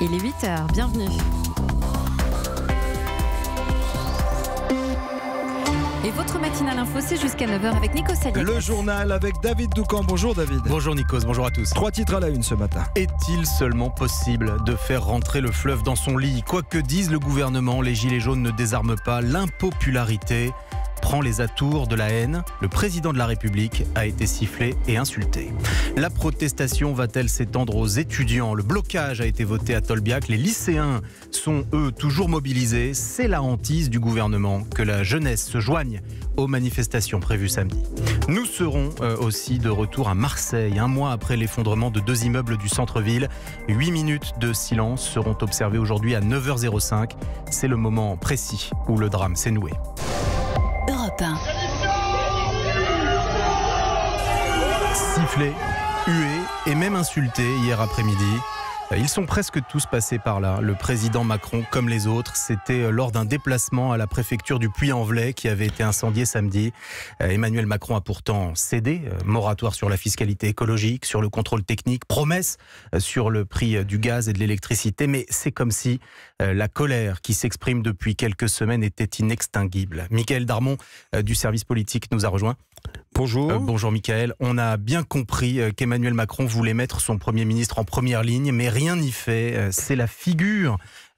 Il est 8h, bienvenue. Et votre matinale info, c'est jusqu'à 9h avec Nico Saliagas. Le journal avec David Doucan. Bonjour David. Bonjour Nikos, bonjour à tous. 3 titres à la une ce matin. Est-il seulement possible de faire rentrer le fleuve dans son lit ? Quoi que dise le gouvernement, les gilets jaunes ne désarment pas. L'impopularité prend les atours de la haine. Le président de la République a été sifflé et insulté. La protestation va-t-elle s'étendre aux étudiants ? Le blocage a été voté à Tolbiac. Les lycéens sont, eux, toujours mobilisés. C'est la hantise du gouvernement que la jeunesse se joigne aux manifestations prévues samedi. Nous serons aussi de retour à Marseille, un mois après l'effondrement de 2 immeubles du centre-ville. 8 minutes de silence seront observées aujourd'hui à 9h05. C'est le moment précis où le drame s'est noué. Europe 1. Sifflé, hué et même insulté hier après-midi. Ils sont presque tous passés par là. Le président Macron, comme les autres, c'était lors d'un déplacement à la préfecture du Puy-en-Velay qui avait été incendié samedi. Emmanuel Macron a pourtant cédé. Moratoire sur la fiscalité écologique, sur le contrôle technique, promesse sur le prix du gaz et de l'électricité. Mais c'est comme si la colère qui s'exprime depuis quelques semaines était inextinguible. Mickaël Darmon du service politique nous a rejoint. Bonjour. Bonjour Mickaël. On a bien compris qu'Emmanuel Macron voulait mettre son Premier ministre en première ligne, mais rien n'y fait. C'est la figure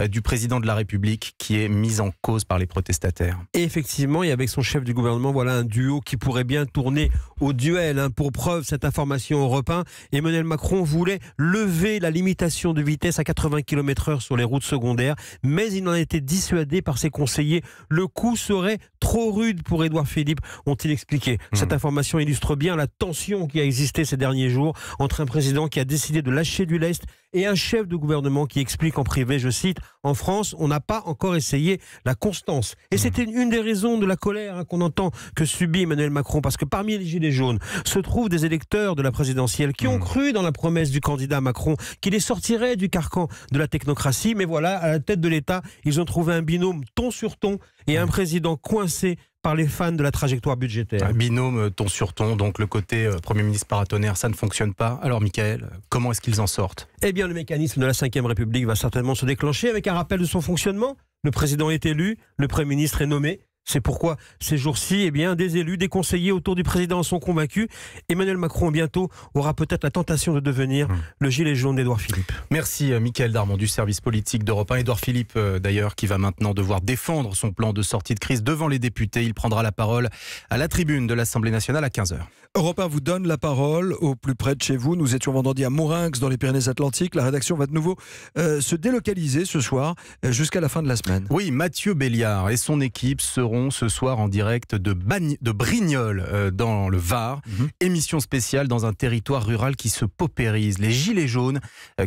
du président de la République qui est mise en cause par les protestataires. Et effectivement, et avec son chef du gouvernement, voilà un duo qui pourrait bien tourner au duel. Pour preuve, cette information Europe 1, Emmanuel Macron voulait lever la limitation de vitesse à 80 km/h sur les routes secondaires, mais il en a été dissuadé par ses conseillers. Le coup serait trop rude pour Édouard Philippe, ont-ils expliqué. Cette information illustre bien la tension qui a existé ces derniers jours entre un président qui a décidé de lâcher du lest et un chef de gouvernement qui explique en privé, je cite, « En France, on n'a pas encore essayé la constance ». Et c'était une des raisons de la colère qu'on entend que subit Emmanuel Macron, parce que parmi les gilets jaunes se trouvent des électeurs de la présidentielle qui ont cru dans la promesse du candidat Macron, qui les sortirait du carcan de la technocratie. Mais voilà, à la tête de l'État, ils ont trouvé un binôme ton sur ton et un président coincé par les fans de la trajectoire budgétaire. Un binôme ton sur ton, donc le côté Premier ministre paratonnerre, ça ne fonctionne pas. Alors Mickaël, comment est-ce qu'ils en sortent ? Eh bien, le mécanisme de la 5e République va certainement se déclencher avec un rappel de son fonctionnement. Le président est élu, le Premier ministre est nommé. C'est pourquoi, ces jours-ci, eh bien, des élus, des conseillers autour du président sont convaincus. Emmanuel Macron, bientôt, aura peut-être la tentation de devenir le gilet jaune d'Édouard Philippe. Merci Mickaël Darmon du service politique d'Europe 1. Édouard Philippe, d'ailleurs, qui va maintenant devoir défendre son plan de sortie de crise devant les députés. Il prendra la parole à la tribune de l'Assemblée nationale à 15h. Europe 1 vous donne la parole au plus près de chez vous. Nous étions vendredi à Mourinx, dans les Pyrénées-Atlantiques. La rédaction va de nouveau se délocaliser ce soir jusqu'à la fin de la semaine. Oui, Mathieu Béliard et son équipe seront ce soir en direct de Brignoles dans le Var. Émission spéciale dans un territoire rural qui se paupérise. Les gilets jaunes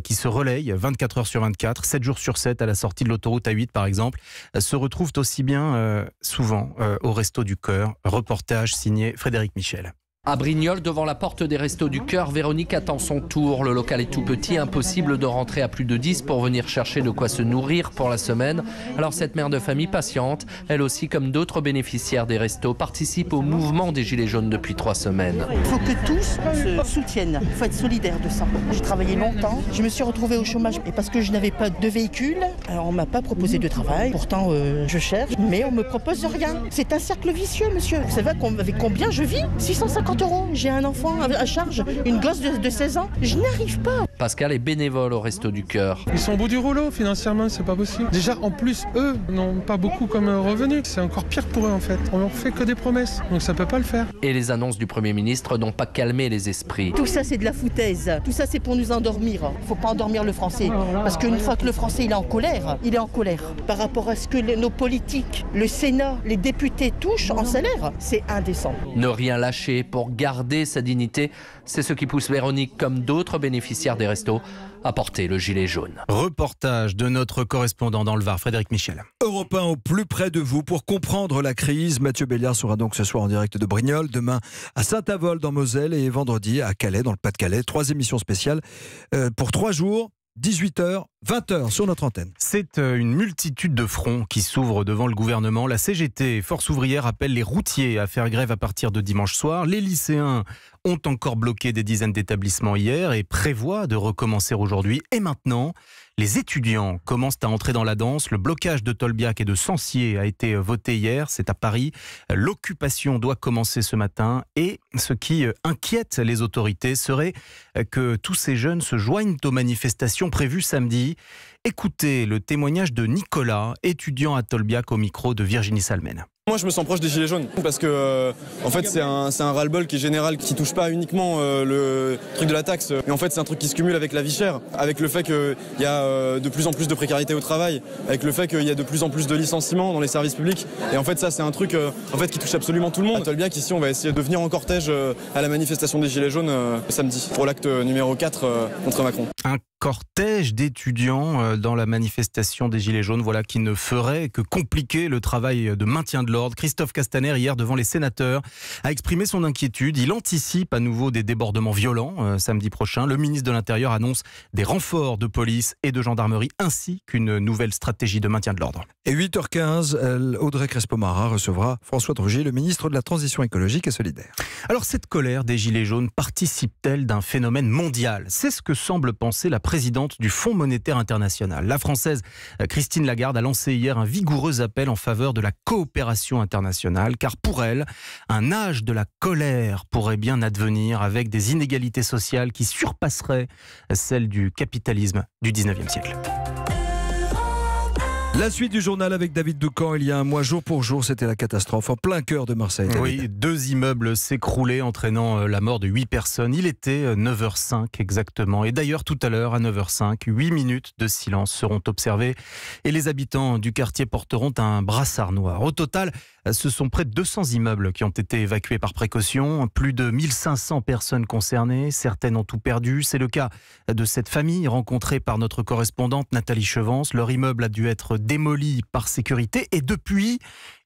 qui se relayent 24 heures sur 24, 7 jours sur 7 à la sortie de l'autoroute A8 par exemple, se retrouvent aussi bien souvent au Resto du Cœur. Reportage signé Frédéric Michel. À Brignoles, devant la porte des Restos du Cœur, Véronique attend son tour. Le local est tout petit, impossible de rentrer à plus de 10 pour venir chercher de quoi se nourrir pour la semaine. Alors cette mère de famille patiente, elle aussi comme d'autres bénéficiaires des restos, participe au mouvement des Gilets jaunes depuis 3 semaines. Il faut que tous se soutiennent, il faut être solidaire de ça. J'ai travaillé longtemps, je me suis retrouvée au chômage et parce que je n'avais pas de véhicule, alors on ne m'a pas proposé de travail. Pourtant je cherche, mais on ne me propose rien. C'est un cercle vicieux, monsieur. Vous savez avec combien je vis ? 650 €. J'ai un enfant à charge, une gosse de 16 ans. Je n'arrive pas. Pascal est bénévole au Resto du Cœur. Ils sont au bout du rouleau, financièrement, c'est pas possible. Déjà, en plus, eux n'ont pas beaucoup comme revenus. C'est encore pire pour eux, en fait. On leur fait que des promesses, donc ça peut pas le faire. Et les annonces du Premier ministre n'ont pas calmé les esprits. Tout ça, c'est de la foutaise. Tout ça, c'est pour nous endormir. Il faut pas endormir le Français. Parce qu'une fois que le Français il est en colère, par rapport à ce que nos politiques, le Sénat, les députés touchent en salaire, c'est indécent. Ne rien lâcher pour garder sa dignité, c'est ce qui pousse Véronique, comme d'autres bénéficiaires des restos, à porter le gilet jaune. Reportage de notre correspondant dans le Var, Frédéric Michel. Europe 1 au plus près de vous pour comprendre la crise. Mathieu Béliard sera donc ce soir en direct de Brignoles, demain à Saint-Avold dans Moselle et vendredi à Calais dans le Pas-de-Calais. 3 émissions spéciales pour 3 jours. 18h, 20h sur notre antenne. C'est une multitude de fronts qui s'ouvrent devant le gouvernement. La CGT, Force ouvrière, appelle les routiers à faire grève à partir de dimanche soir. Les lycéens ont encore bloqué des dizaines d'établissements hier et prévoient de recommencer aujourd'hui. Et maintenant, Les étudiants commencent à entrer dans la danse. Le blocage de Tolbiac et de Censier a été voté hier. C'est à Paris. L'occupation doit commencer ce matin. Et ce qui inquiète les autorités serait que tous ces jeunes se joignent aux manifestations prévues samedi. Écoutez le témoignage de Nicolas, étudiant à Tolbiac, au micro de Virginie Salmen. Moi je me sens proche des Gilets jaunes parce que en fait c'est un ras-le-bol qui est général, qui touche pas uniquement le truc de la taxe, mais en fait c'est un truc qui se cumule avec la vie chère, avec le fait qu'il y a de plus en plus de précarité au travail, avec le fait qu'il y a de plus en plus de licenciements dans les services publics, et en fait ça c'est un truc en fait qui touche absolument tout le monde. À Tolbiac ici on va essayer de venir en cortège à la manifestation des Gilets jaunes samedi pour l'acte numéro 4 contre Macron. Un cortège d'étudiants dans la manifestation des Gilets jaunes, voilà, qui ne ferait que compliquer le travail de maintien de l'ordre. Christophe Castaner, hier devant les sénateurs, a exprimé son inquiétude. Il anticipe à nouveau des débordements violents samedi prochain. Le ministre de l'Intérieur annonce des renforts de police et de gendarmerie ainsi qu'une nouvelle stratégie de maintien de l'ordre. Et 8h15, Audrey Crespo-Mara recevra François Trugy, le ministre de la Transition écologique et solidaire. Alors cette colère des Gilets jaunes participe-t-elle d'un phénomène mondial? C'est ce que semble penser la présidente du Fonds monétaire international. La Française Christine Lagarde a lancé hier un vigoureux appel en faveur de la coopération internationale, car pour elle, un âge de la colère pourrait bien advenir avec des inégalités sociales qui surpasseraient celles du capitalisme du 19e siècle. La suite du journal avec David Doucan. Il y a un mois, jour pour jour, c'était la catastrophe en plein cœur de Marseille. Oui, 2 immeubles s'écroulaient, entraînant la mort de 8 personnes. Il était 9h05 exactement. Et d'ailleurs, tout à l'heure, à 9h05, 8 minutes de silence seront observées. Et les habitants du quartier porteront un brassard noir. Au total, ce sont près de 200 immeubles qui ont été évacués par précaution. Plus de 1500 personnes concernées. Certaines ont tout perdu. C'est le cas de cette famille rencontrée par notre correspondante Nathalie Chevance. Leur immeuble a dû être démolis par sécurité et depuis,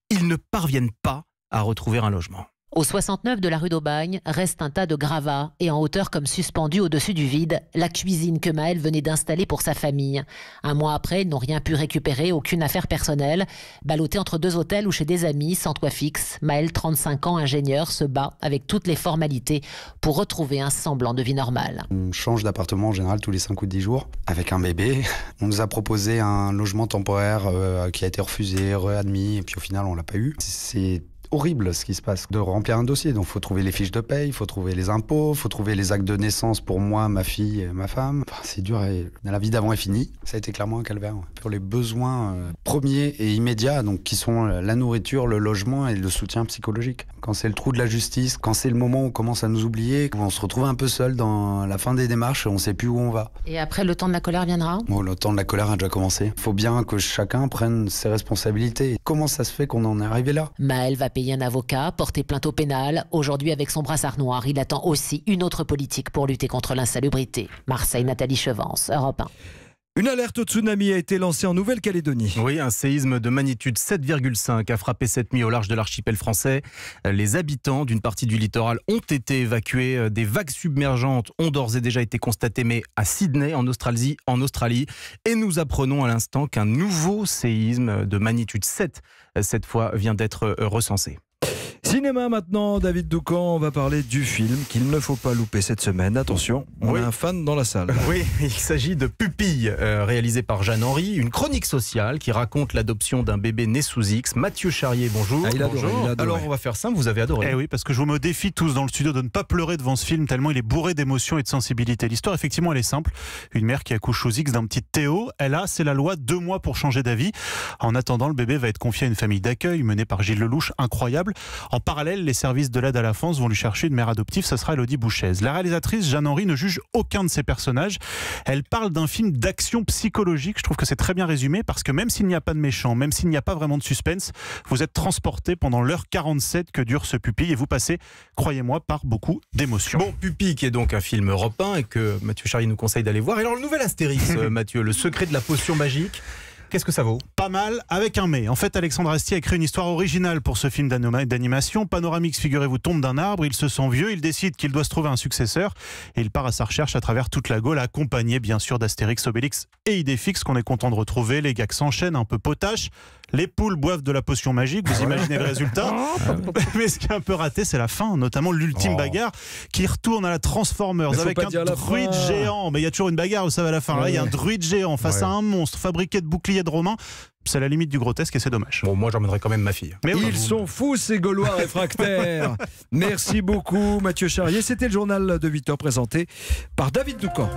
ils ne parviennent pas à retrouver un logement. Au 69 de la rue d'Aubagne, reste un tas de gravats et en hauteur comme suspendu au-dessus du vide, la cuisine que Maël venait d'installer pour sa famille. Un mois après, ils n'ont rien pu récupérer, aucune affaire personnelle. Ballotté entre 2 hôtels ou chez des amis, sans toit fixe, Maël, 35 ans, ingénieur, se bat avec toutes les formalités pour retrouver un semblant de vie normale. On change d'appartement en général tous les 5 ou 10 jours avec un bébé. On nous a proposé un logement temporaire qui a été refusé, réadmis, et puis au final on l'a pas eu. C'est horrible ce qui se passe, de remplir un dossier. Donc il faut trouver les fiches de paye, il faut trouver les impôts, il faut trouver les actes de naissance pour moi, ma fille et ma femme. Enfin, c'est dur et la vie d'avant est finie. Ça a été clairement un calvaire. Pour les besoins premiers et immédiats, donc qui sont la nourriture, le logement et le soutien psychologique. Quand c'est le trou de la justice, quand c'est le moment où on commence à nous oublier, on se retrouve un peu seul dans la fin des démarches, on ne sait plus où on va. Et après, le temps de la colère viendra ? Bon, le temps de la colère a déjà commencé. Il faut bien que chacun prenne ses responsabilités. Comment ça se fait qu'on en est arrivé là ? Maël va payer un avocat, porter plainte au pénal. Aujourd'hui, avec son brassard noir, il attend aussi une autre politique pour lutter contre l'insalubrité. Marseille, Nathalie Chevance, Europe 1. Une alerte au tsunami a été lancée en Nouvelle-Calédonie. Oui, un séisme de magnitude 7,5 a frappé cette nuit au large de l'archipel français. Les habitants d'une partie du littoral ont été évacués. Des vagues submergentes ont d'ores et déjà été constatées, mais à Sydney, en Australie. Et nous apprenons à l'instant qu'un nouveau séisme de magnitude 7, cette fois, vient d'être recensé. Cinéma maintenant, David Doucan, on va parler du film qu'il ne faut pas louper cette semaine. Attention, on a un fan dans la salle. Oui, il s'agit de Pupille, réalisé par Jeanne Henry, une chronique sociale qui raconte l'adoption d'un bébé né sous X. Mathieu Charrier, bonjour. Ah, il a adoré. Alors on va faire simple, vous avez adoré. Eh oui, parce que je vous me défie tous dans le studio de ne pas pleurer devant ce film tellement il est bourré d'émotions et de sensibilité. L'histoire, effectivement, elle est simple. Une mère qui accouche sous X d'un petit Théo, elle a, c'est la loi, 2 mois pour changer d'avis. En attendant, le bébé va être confié à une famille d'accueil menée par Gilles Lelouch, incroyable. En parallèle, les services de l'aide à l'enfance vont lui chercher une mère adoptive, ce sera Elodie Bouchez. La réalisatrice Jeanne Henry ne juge aucun de ses personnages. Elle parle d'un film d'action psychologique. Je trouve que c'est très bien résumé parce que même s'il n'y a pas de méchant, même s'il n'y a pas vraiment de suspense, vous êtes transporté pendant l'heure 47 que dure ce Pupille et vous passez, croyez-moi, par beaucoup d'émotions. Bon, Pupille qui est donc un film européen et que Mathieu Charrier nous conseille d'aller voir. Et alors le nouvel Astérix, Mathieu, le secret de la potion magique. Qu'est-ce que ça vaut ? pas mal avec un mais. En fait, Alexandre Astier a créé une histoire originale pour ce film d'animation. Panoramix, figurez-vous, tombe d'un arbre, il se sent vieux, il décide qu'il doit se trouver un successeur et il part à sa recherche à travers toute la Gaule, accompagné bien sûr d'Astérix, Obélix et Idéfix qu'on est content de retrouver. Les gags s'enchaînent, un peu potache. Les poules boivent de la potion magique, vous imaginez le résultat. Mais ce qui est un peu raté, c'est la fin, notamment l'ultime bagarre qui retourne à la Transformers avec un druide géant. Mais il y a toujours une bagarre, vous savez, à la fin. Là, il y a un druide géant face à un monstre fabriqué de boucliers de Romains. C'est la limite du grotesque et c'est dommage. Bon, moi j'emmènerai quand même ma fille. Mais ils sont fous ces Gaulois réfractaires. Merci beaucoup Mathieu Charrier. C'était le journal de 8h présenté par David Doucan.